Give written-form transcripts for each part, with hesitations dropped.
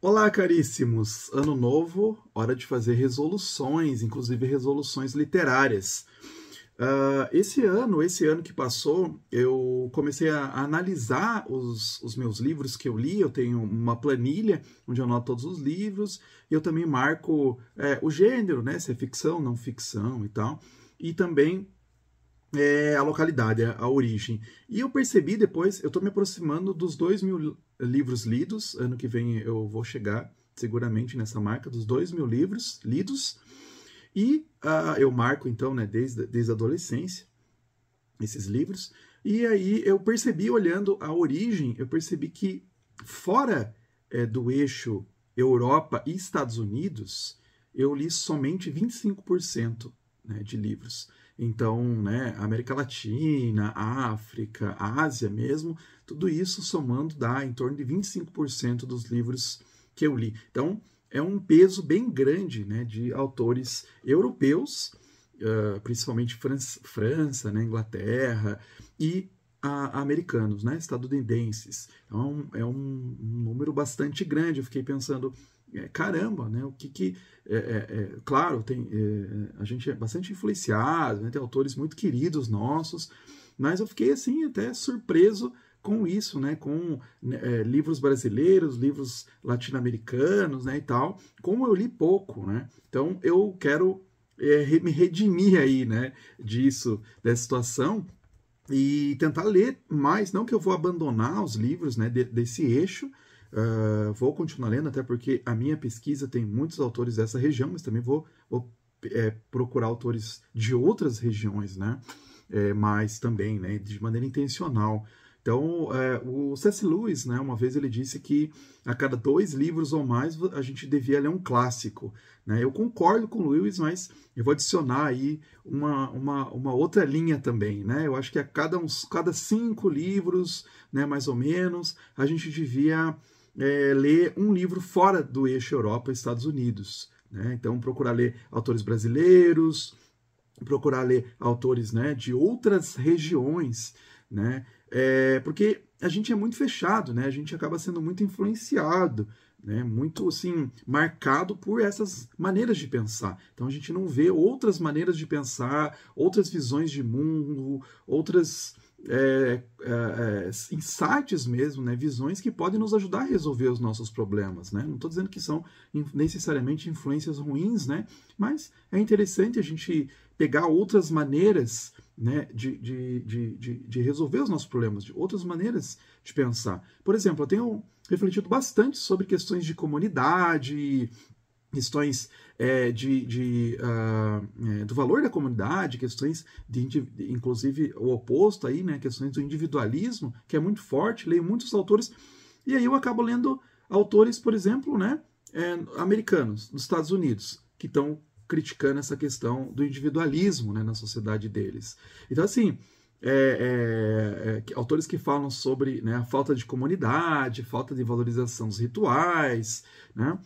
Olá, caríssimos! Ano novo, hora de fazer resoluções, inclusive resoluções literárias. Esse ano que passou, eu comecei a analisar os meus livros que eu li. Eu tenho uma planilha onde eu anoto todos os livros. Eu também marco o gênero, né? Se é ficção, não ficção e tal. E também a localidade, a origem. E eu percebi depois, eu estou me aproximando dos 2.000 livros lidos. Ano que vem eu vou chegar seguramente nessa marca dos 2.000 livros lidos. E eu marco então, né, desde a adolescência, esses livros. E aí eu percebi, olhando a origem, eu percebi que fora do eixo Europa e Estados Unidos, eu li somente 25%, né, de livros. Então, né, América Latina, África, Ásia mesmo, tudo isso somando dá em torno de 25% dos livros que eu li. Então, é um peso bem grande, né, de autores europeus, principalmente França, né, Inglaterra, e americanos, né, estadunidenses. Então, é um número bastante grande. Eu fiquei pensando, caramba, né, o que claro, a gente é bastante influenciado, né, tem autores muito queridos nossos, mas eu fiquei assim até surpreso com isso, né, com livros brasileiros, livros latino-americanos, né, e tal, como eu li pouco, né, então eu quero me redimir aí, né, dessa situação, e tentar ler mais. Não que eu vou abandonar os livros, né, desse eixo. Vou continuar lendo, até porque a minha pesquisa tem muitos autores dessa região, mas também vou procurar autores de outras regiões, né, mas também, né, de maneira intencional. Então, o C.S. Lewis, né, uma vez ele disse que a cada 2 livros ou mais a gente devia ler um clássico, né? Eu concordo com o Lewis, mas eu vou adicionar aí uma outra linha também, né? Eu acho que a cada 5 livros, né, mais ou menos, a gente devia ler um livro fora do eixo Europa e Estados Unidos, né? Então, procurar ler autores brasileiros, procurar ler autores, né, de outras regiões, né? Porque a gente é muito fechado, né? A gente acaba sendo muito influenciado, né? Muito assim marcado por essas maneiras de pensar. Então a gente não vê outras maneiras de pensar, outras visões de mundo, outras insights mesmo, né? Visões que podem nos ajudar a resolver os nossos problemas, né? Não estou dizendo que são necessariamente influências ruins, né? Mas é interessante a gente pegar outras maneiras, né, de resolver os nossos problemas, de outras maneiras de pensar. Por exemplo, eu tenho refletido bastante sobre questões de comunidade, questões do valor da comunidade, questões inclusive o oposto aí, né, questões do individualismo, que é muito forte. Leio muitos autores, e aí eu acabo lendo autores, por exemplo, né, americanos, dos Estados Unidos, que estão criticando essa questão do individualismo, né, na sociedade deles. Então, assim, autores que falam sobre, né, a falta de comunidade, falta de valorização dos rituais, né?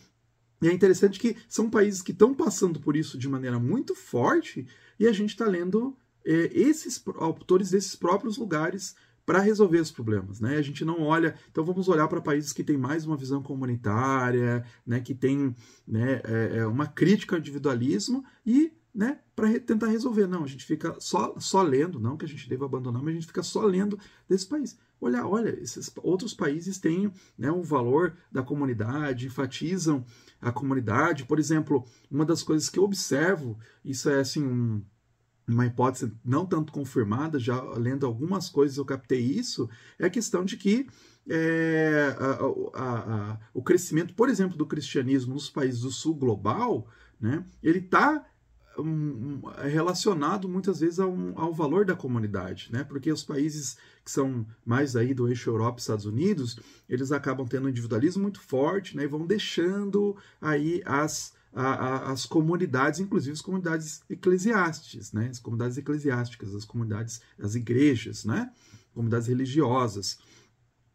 E é interessante que são países que estão passando por isso de maneira muito forte, e a gente está lendo esses autores desses próprios lugares para resolver os problemas, né? A gente não olha, então vamos olhar para países que têm mais uma visão comunitária, né, que tem, né, uma crítica ao individualismo e, né, para tentar resolver. Não, a gente fica só lendo, não que a gente deva abandonar, mas a gente fica só lendo desse país. Olha, esses outros países têm, né, um valor da comunidade, enfatizam a comunidade. Por exemplo, uma das coisas que eu observo, isso é assim uma hipótese não tanto confirmada, já lendo algumas coisas eu captei isso, é a questão de que o crescimento, por exemplo, do cristianismo nos países do sul global, né, ele está relacionado muitas vezes ao valor da comunidade, né? Porque os países que são mais aí do eixo Europa e Estados Unidos, eles acabam tendo um individualismo muito forte, né? E vão deixando aí as comunidades, inclusive as comunidades eclesiásticas, né? As comunidades eclesiásticas, as igrejas, né? Comunidades religiosas.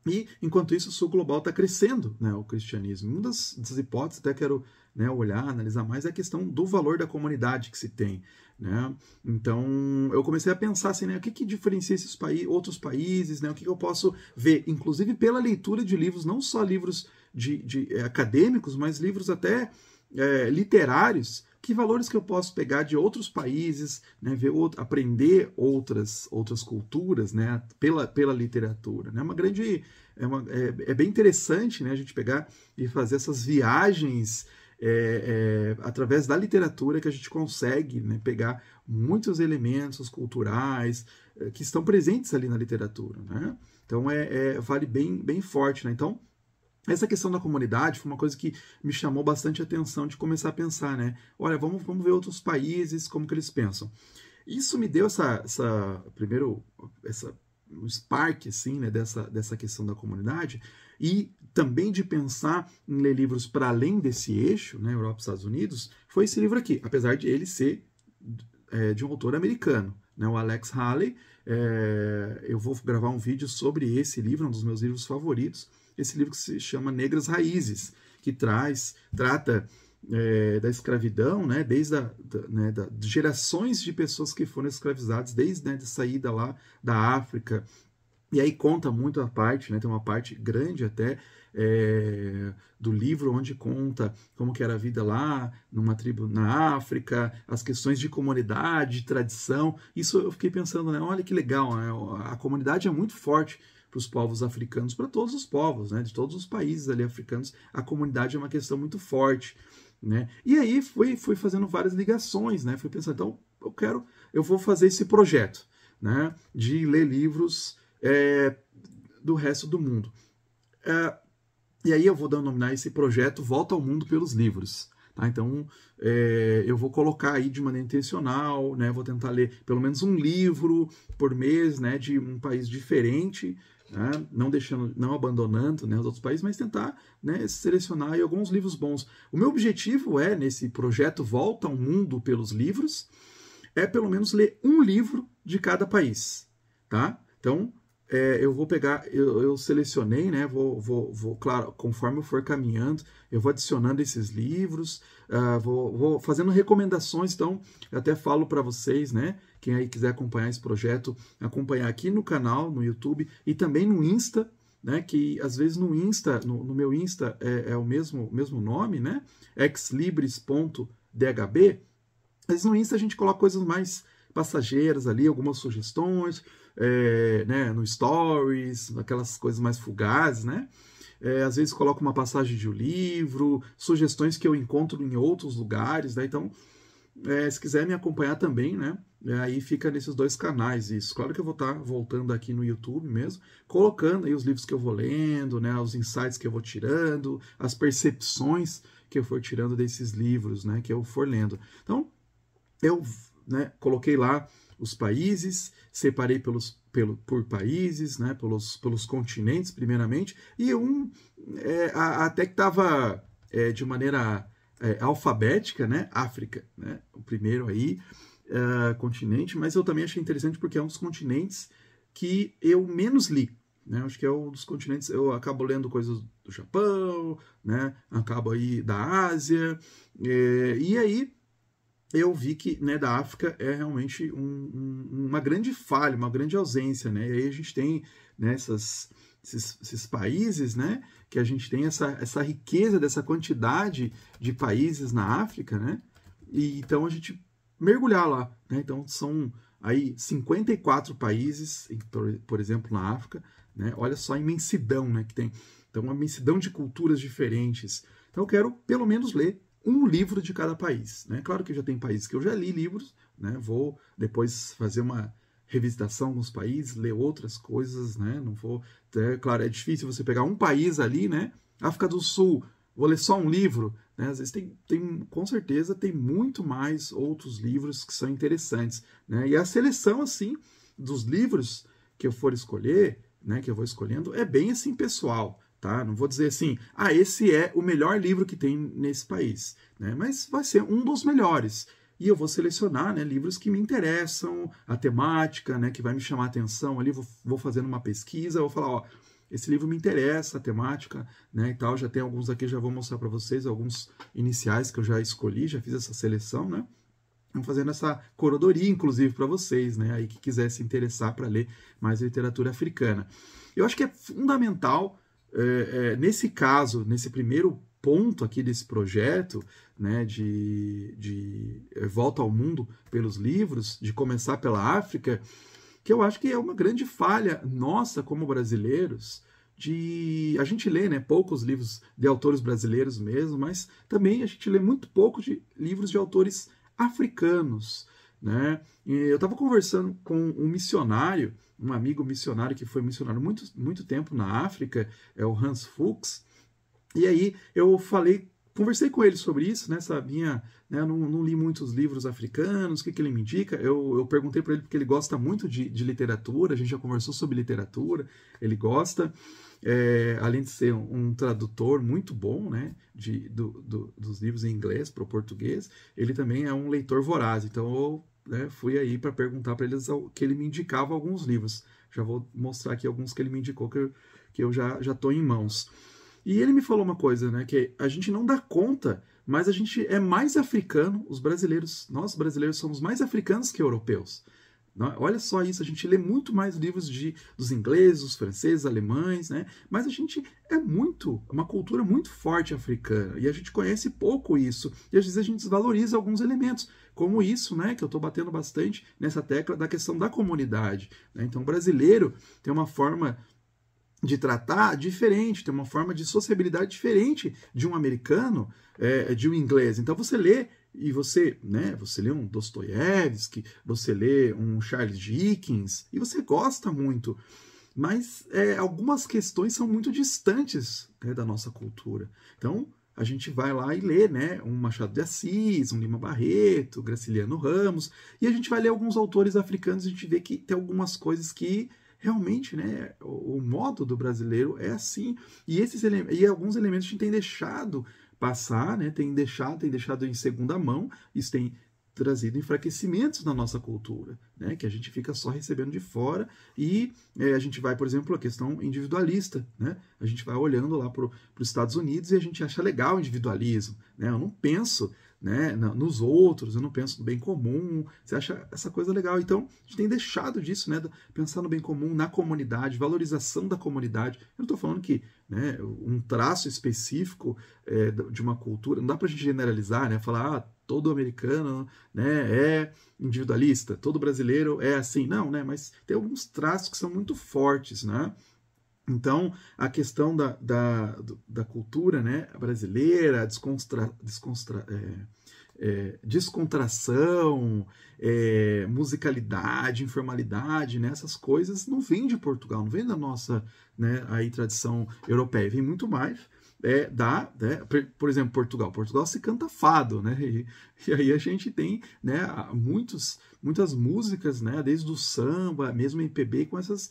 E, enquanto isso, o sul global está crescendo, né, o cristianismo. Uma das hipóteses, até quero, né, olhar, analisar mais, é a questão do valor da comunidade que se tem, né? Então, eu comecei a pensar assim, né, o que diferencia outros países, né, o que eu posso ver, inclusive pela leitura de livros, não só livros acadêmicos, mas livros até literários. Que valores que eu posso pegar de outros países, né, aprender outras culturas, né, pela literatura. Né? É bem interessante, né, a gente pegar e fazer essas viagens através da literatura, que a gente consegue, né, pegar muitos elementos culturais que estão presentes ali na literatura. Né? Então vale bem forte. Né? Então, essa questão da comunidade foi uma coisa que me chamou bastante atenção de começar a pensar, né? Olha, vamos ver outros países, como que eles pensam. Isso me deu um spark, assim, né, dessa questão da comunidade, e também de pensar em ler livros para além desse eixo, né, Europa e Estados Unidos, foi esse livro aqui, apesar de ele ser de um autor americano, né, o Alex Haley. Eu vou gravar um vídeo sobre esse livro, um dos meus livros favoritos, esse livro que se chama Negras Raízes, que trata da escravidão, né, desde gerações de pessoas que foram escravizadas, desde a saída lá da África. E aí conta muito a parte, né, tem uma parte grande até do livro onde conta como que era a vida lá numa tribo na África, as questões de comunidade, de tradição. Isso eu fiquei pensando, né, olha que legal, né, a comunidade é muito forte para os povos africanos, para todos os povos, né, de todos os países ali africanos, a comunidade é uma questão muito forte. Né? E aí fui fazendo várias ligações, né? Fui pensando, então eu vou fazer esse projeto, né, de ler livros do resto do mundo. E aí eu vou denominar esse projeto Volta ao Mundo pelos Livros. Tá? Então eu vou colocar aí de maneira intencional, né? Vou tentar ler pelo menos um livro por mês, né, de um país diferente, né? Não abandonando, né, os outros países, mas tentar, né, selecionar aí alguns livros bons. O meu objetivo nesse projeto Volta ao Mundo pelos Livros, pelo menos ler um livro de cada país. Tá? Então, eu vou pegar, eu selecionei, né? Claro, conforme eu for caminhando, eu vou adicionando esses livros, vou fazendo recomendações. Então, eu até falo para vocês, né? Quem aí quiser acompanhar esse projeto, acompanhar aqui no canal, no YouTube e também no Insta, né? Que às vezes no Insta, no meu Insta é o mesmo nome, né? exlibris.dhb. Às vezes no Insta a gente coloca coisas mais passageiras ali, algumas sugestões, né, no Stories, aquelas coisas mais fugazes, né? Às vezes coloco uma passagem de um livro, sugestões que eu encontro em outros lugares, né? Então, se quiser me acompanhar também, né? Aí fica nesses dois canais isso. Claro que eu vou estar voltando aqui no YouTube mesmo, colocando aí os livros que eu vou lendo, né? Os insights que eu vou tirando, as percepções que eu for tirando desses livros, né? Que eu for lendo. Então, eu, né, coloquei lá os países, separei por países, né, pelos continentes, primeiramente, e até que estava de maneira alfabética, né, África, né, o primeiro aí, continente, mas eu também achei interessante porque é um dos continentes que eu menos li. Né, acho que é um dos continentes, eu acabo lendo coisas do Japão, né, acabo aí da Ásia, e aí eu vi que, né, da África é realmente uma grande falha, uma grande ausência, né? E aí a gente tem, né, esses países, né, que a gente tem essa riqueza dessa quantidade de países na África, né? E então a gente mergulhar lá, né? Então são aí 54 países, por exemplo, na África, né? Olha só a imensidão, né, que tem. Então uma imensidão de culturas diferentes. Então eu quero pelo menos ler um livro de cada país, né? Claro que já tem países que eu já li livros, né? Vou depois fazer uma revisitação nos países, ler outras coisas, né? Não vou, claro, é difícil você pegar um país ali, né? África do Sul, vou ler só um livro, né? Às vezes com certeza tem muito mais outros livros que são interessantes, né? E a seleção assim dos livros que eu for escolher, né? Que eu vou escolhendo é bem assim pessoal. Tá? Não vou dizer assim, esse é o melhor livro que tem nesse país, né? Mas vai ser um dos melhores. E eu vou selecionar, né, livros que me interessam, a temática, né, que vai me chamar a atenção ali, vou fazendo uma pesquisa, vou falar, esse livro me interessa, a temática, né, e tal. Já tem alguns aqui, já vou mostrar para vocês, alguns iniciais que eu já escolhi, já fiz essa seleção, né? Vamos fazendo essa curadoria, inclusive, para vocês, né, aí que quiser se interessar para ler mais literatura africana. Eu acho que é fundamental nesse caso, nesse primeiro ponto aqui desse projeto, né, de volta ao mundo pelos livros, de começar pela África, que eu acho que é uma grande falha nossa como brasileiros, a gente lê, né, poucos livros de autores brasileiros mesmo, mas também a gente lê muito pouco de livros de autores africanos, né? E eu estava conversando com um missionário, um amigo missionário que foi missionário muito tempo na África, é o Hans Fuchs, e aí eu conversei com ele sobre isso, né, sabia, né, eu não li muitos livros africanos, o que ele me indica, eu perguntei para ele porque ele gosta muito de literatura, a gente já conversou sobre literatura, ele gosta, além de ser um tradutor muito bom, né, dos livros em inglês para o português, ele também é um leitor voraz, então eu, né, fui aí para perguntar para ele que ele me indicava alguns livros, já vou mostrar aqui alguns que ele me indicou que eu já estou em mãos. E ele me falou uma coisa, né, que a gente não dá conta, mas a gente é mais africano, nós brasileiros somos mais africanos que europeus. Olha só isso, a gente lê muito mais livros dos ingleses, dos franceses, alemães, né? Mas a gente uma cultura muito forte africana, e a gente conhece pouco isso, e às vezes a gente desvaloriza alguns elementos, como isso, né, que eu estou batendo bastante nessa tecla da questão da comunidade, né? Então o brasileiro tem uma forma de tratar diferente, tem uma forma de sociabilidade diferente de um americano, de um inglês. Então você lê e você lê um Dostoiévski, você lê um Charles Dickens e você gosta muito, mas algumas questões são muito distantes, né, da nossa cultura. Então a gente vai lá e lê, né, um Machado de Assis, um Lima Barreto, Graciliano Ramos, e a gente vai ler alguns autores africanos e a gente vê que tem algumas coisas que realmente, né, o modo do brasileiro é assim, e alguns elementos a gente tem deixado passar, né, tem deixado em segunda mão, isso tem trazido enfraquecimentos na nossa cultura, né, que a gente fica só recebendo de fora e a gente vai, por exemplo, a questão individualista, né, a gente vai olhando lá para os Estados Unidos e a gente acha legal o individualismo, né, eu não penso, né, nos outros, eu não penso no bem comum, você acha essa coisa legal, então a gente tem deixado disso, né, pensar no bem comum, na comunidade, valorização da comunidade, eu não estou falando que, né, um traço específico de uma cultura, não dá para a gente generalizar, né, falar, todo americano, né, é individualista, todo brasileiro é assim, não, né, mas tem alguns traços que são muito fortes, né. Então, a questão da cultura, né, brasileira, descontração, musicalidade, informalidade, né, essas coisas não vêm de Portugal, não vêm da nossa, né, aí, tradição europeia, vem muito mais por exemplo, Portugal se canta fado, né, e aí a gente tem, né, muitas músicas, né, desde o samba, mesmo MPB, com esses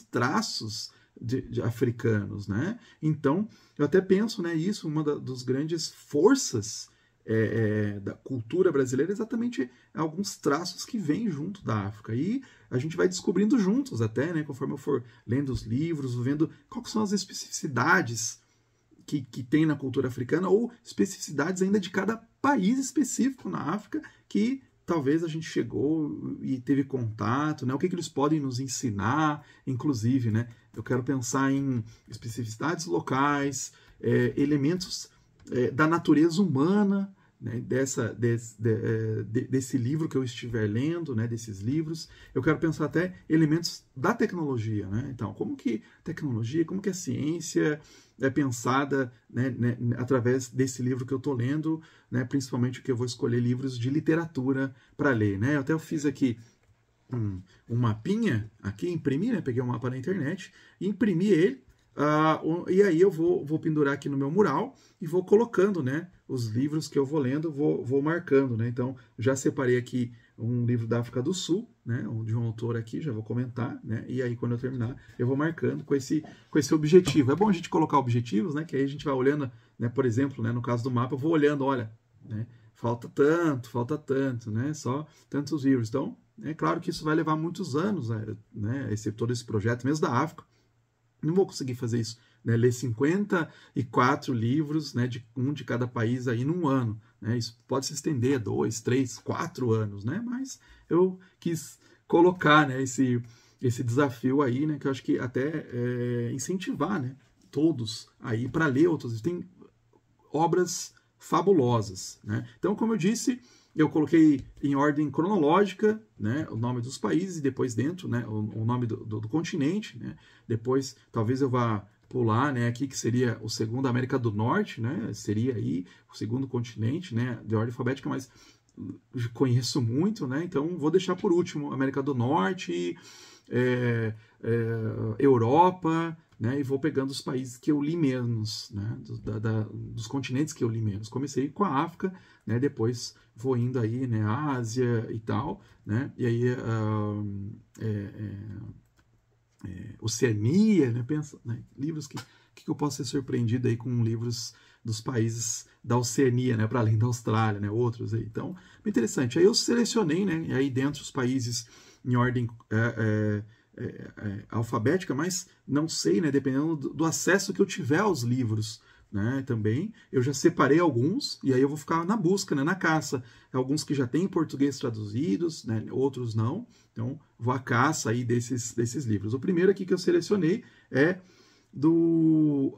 traços de africanos, né? Então, eu até penso, né, isso, uma das grandes forças da cultura brasileira é exatamente alguns traços que vêm junto da África. E a gente vai descobrindo juntos até, né, conforme eu for lendo os livros, vendo quais são as especificidades que tem na cultura africana, ou especificidades ainda de cada país específico na África que talvez a gente chegou e teve contato, né? O que eles podem nos ensinar, inclusive, né? Eu quero pensar em especificidades locais, elementos da natureza humana, né? Desse livro que eu estiver lendo, né? Desses livros. Eu quero pensar até elementos da tecnologia, né? Então, como que tecnologia, como que a ciência é pensada, né, através desse livro que eu estou lendo, né, principalmente que eu vou escolher livros de literatura para ler, né? Eu fiz aqui um mapinha, aqui imprimi, né, peguei um mapa na internet, imprimi ele, e aí eu vou pendurar aqui no meu mural e vou colocando, né, os livros que eu vou lendo, vou marcando, né? Então, já separei aqui um livro da África do Sul, né, de um autor aqui, já vou comentar, né, e aí quando eu terminar eu vou marcando com esse objetivo. É bom a gente colocar objetivos, né, que aí a gente vai olhando, né, por exemplo, né, no caso do mapa, eu vou olhando, olha, né, falta tanto, né, só tantos livros. Então, é claro que isso vai levar muitos anos, né, todo esse projeto, mesmo da África, não vou conseguir fazer isso, né, ler 54 livros, né, um de cada país aí num ano, né, isso pode se estender a 2, 3, 4 anos, né, mas eu quis colocar, né, esse desafio aí, né, que eu acho que até incentivar, né, todos aí para ler outros. Tem obras fabulosas, né? Então, como eu disse, eu coloquei em ordem cronológica, né, o nome dos países e depois dentro, né, o nome do continente, né? Depois, talvez eu vá pular, né, aqui que seria o segundo, América do Norte, né? Seria aí o segundo continente, né, de ordem alfabética, mas conheço muito, né? Então vou deixar por último América do Norte, Europa, né? E vou pegando os países que eu li menos, né? Dos continentes que eu li menos. Comecei com a África, né? Depois vou indo aí, né? Ásia e tal, né? E aí Oceania, né? Pensa, né? Livros que eu posso ser surpreendido aí com livros dos países da Oceania, né, para além da Austrália, né, outros aí. Então, interessante. Aí eu selecionei, né, e aí dentro os países em ordem alfabética, mas não sei, né, dependendo do acesso que eu tiver aos livros, né, também. Eu já separei alguns e aí eu vou ficar na busca, né, na caça. Alguns que já têm em português traduzidos, né, outros não. Então, vou à caça aí desses livros. O primeiro aqui que eu selecionei é do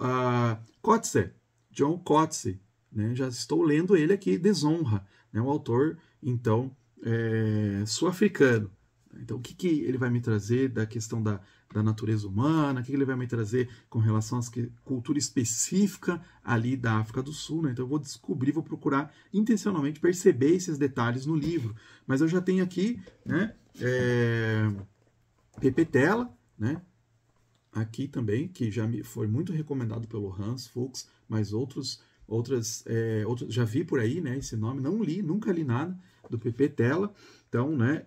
Coetzee, John Coetzee, né? Já estou lendo ele aqui, Desonra, né? Um autor, então, sul-africano. Então, o que ele vai me trazer da questão da natureza humana, o que ele vai me trazer com relação à cultura específica ali da África do Sul, né? Então, eu vou descobrir, vou procurar intencionalmente perceber esses detalhes no livro. Mas eu já tenho aqui, né, Pepetela, né? Aqui também, que já me foi muito recomendado pelo Hans Fuchs, mas outros já vi por aí, né, esse nome, não li, nunca li nada do Pepetela. Então, né,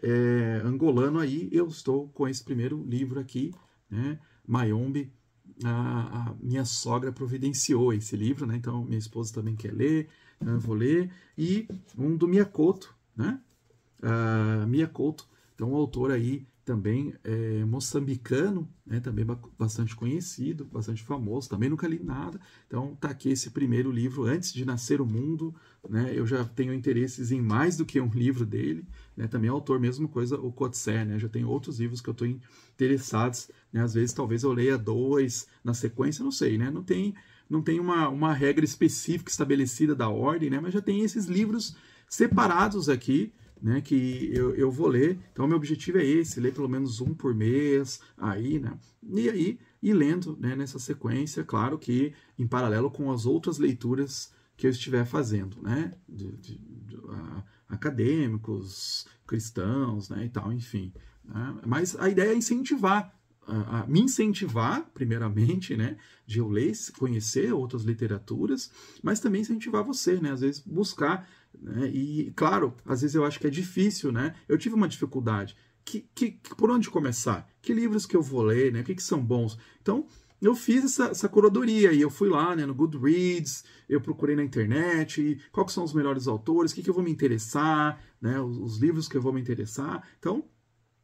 angolano aí, eu estou com esse primeiro livro aqui, né, Mayombe, a minha sogra providenciou esse livro, né, então minha esposa também quer ler, então eu vou ler, e um do Miyakoto, né, Miyakoto, então um autor aí também moçambicano, né, também bastante conhecido, bastante famoso, também nunca li nada. Então tá aqui esse primeiro livro, Antes de Nascer o Mundo, né, eu já tenho interesses em mais do que um livro dele, né, também é autor, mesma coisa, o Coetzee, né, já tem outros livros que eu estou interessados, né, às vezes talvez eu leia 2 na sequência, não sei, né, não tem uma regra específica estabelecida da ordem, né, mas já tem esses livros separados aqui, né, que eu vou ler. Então, meu objetivo é esse, ler pelo menos um por mês, aí, né, e aí, lendo, né, nessa sequência, claro que em paralelo com as outras leituras que eu estiver fazendo, né, acadêmicos, cristãos, né, e tal, enfim. Né, mas a ideia é incentivar, me incentivar, primeiramente, né, de eu ler, conhecer outras literaturas, mas também incentivar você, né, às vezes buscar, né, e, claro, às vezes eu acho que é difícil, né, eu tive uma dificuldade, por onde começar? Que livros que eu vou ler, né, o que são bons? Então, eu fiz essa curadoria e eu fui lá, né, no Goodreads, eu procurei na internet, quais são os melhores autores, o que eu vou me interessar, né, os livros que eu vou me interessar. Então,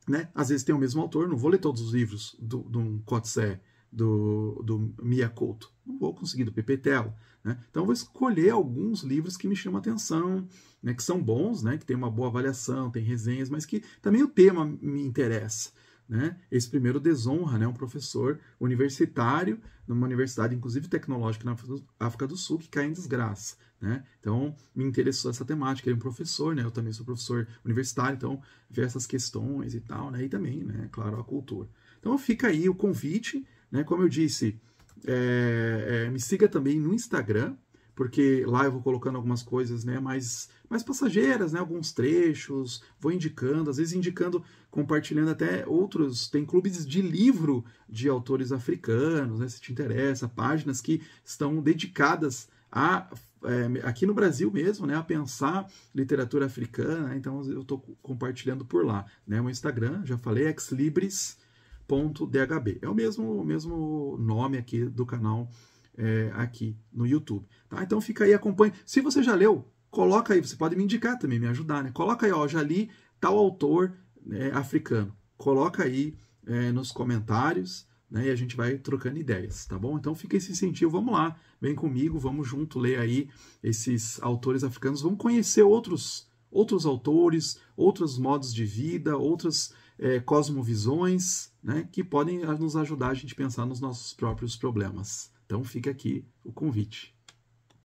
né, às vezes tem o mesmo autor, não vou ler todos os livros do Coetzee, do Miyakoto, não vou conseguir, do Pepetela, né? Então eu vou escolher alguns livros que me chamam a atenção, né, que são bons, né, que tem uma boa avaliação, tem resenhas, mas que também o tema me interessa. Né? Esse primeiro Desonra, né, um professor universitário, numa universidade, inclusive tecnológica na África do Sul, que cai em desgraça. Né? Então, me interessou essa temática. Ele é um professor, né? Eu também sou professor universitário, então, ver essas questões e tal, né? E também, né, claro, a cultura. Então, fica aí o convite, né? Como eu disse, me siga também no Instagram, porque lá eu vou colocando algumas coisas, né, mais passageiras, né, alguns trechos, vou indicando, às vezes indicando, compartilhando até outros, tem clubes de livro de autores africanos, né, se te interessa, páginas que estão dedicadas aqui no Brasil mesmo, né, a pensar literatura africana, então eu estou compartilhando por lá, né, o Instagram, já falei, exlibris.dhb, é o mesmo nome aqui do canal, aqui no YouTube. Tá? Então fica aí, acompanhe. Se você já leu, coloca aí, você pode me indicar também, me ajudar, né? Coloca aí, ó, já li tal autor, né, africano. Coloca aí nos comentários, né, e a gente vai trocando ideias, tá bom? Então fica esse incentivo, vamos lá, vem comigo, vamos junto ler aí esses autores africanos, vamos conhecer outros autores, outros modos de vida, outras cosmovisões, né, que podem nos ajudar a gente a pensar nos nossos próprios problemas. Então fica aqui o convite.